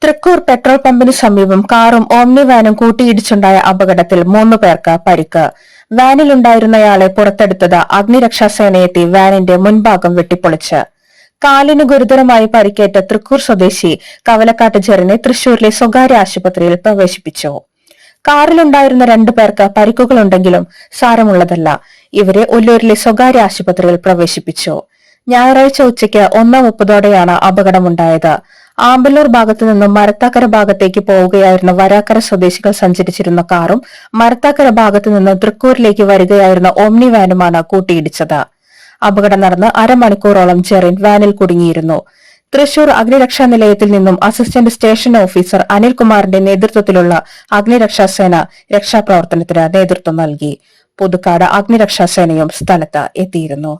Thrikkur petrol പമ്പിന് സമീപം കാറും ഓമ്നി വാനും കൂട്ടിയിടിച്ചുണ്ടായ അപകടത്തിൽ 3 പേർക്ക് പരിക്ക്. വാനിലുണ്ടായിരുന്നയാളെ പുറത്തെടുത്തത് അഗ്നിരക്ഷാസേനയെത്തി വാനിന്റെ മുൻഭാഗം വെട്ടിപ്പൊളിച്ച്. കാലിന് ഗുരുതരമായി പരിക്കേറ്റ തൃക്കൂർ സ്വദേശി കവലക്കാട്ട് ജെറിനെ തൃശൂരിലെ സ്വകാര്യ ആശുപത്രിയിൽ പ്രവേശിപ്പിച്ചു. കാറിലുണ്ടായിരുന്ന 2 പേർക്ക് പരിക്കുകളുണ്ടെങ്കിലും സാരമുള്ളതല്ല. ഇവരെ ഒല്ലൂരിലെ സ്വകാര്യ ആശുപത്രിയിൽ പ്രവേശിപ്പിച്ചു. ഞായറാഴ്ച ഉച്ചയ്ക്ക് 1:30 അപകടമുണ്ടായത്. ആമ്പല്ലൂർ ഭാഗത്തു നിന്നും മരത്താക്കര ഭാഗത്തേക്ക് പോവുകയായിരുന്ന വരാക്കര സ്വദേശികൾ സഞ്ചരിച്ചിരുന്ന കാറും മരത്താക്കര ഭാഗത്തു നിന്ന് തൃക്കൂരിലേക്ക് വരികയായിരുന്ന ഓമ്നി വാനുമാണ് കൂട്ടിയിടിച്ചത്. അപകടം നടന്ന് അരമണിക്കൂറോളം ജെറിൻ വാനിൽ കുടുങ്ങിയിരുന്നു. തൃശൂർ അഗ്നിരക്ഷാ നിലയത്തിൽ നിന്നും അസിസ്റ്റന്റ് സ്റ്റേഷൻ ഓഫീസർ അനിൽകുമാറിന്റെ നേതൃത്വത്തിലുള്ള അഗ്നിരക്ഷാസേന രക്ഷാപ്രവർത്തനത്തിന് നേതൃത്വം നൽകി. പുതുക്കാട് അഗ്നിരക്ഷാസേനയും സ്ഥലത്ത് എത്തിയിരുന്നു.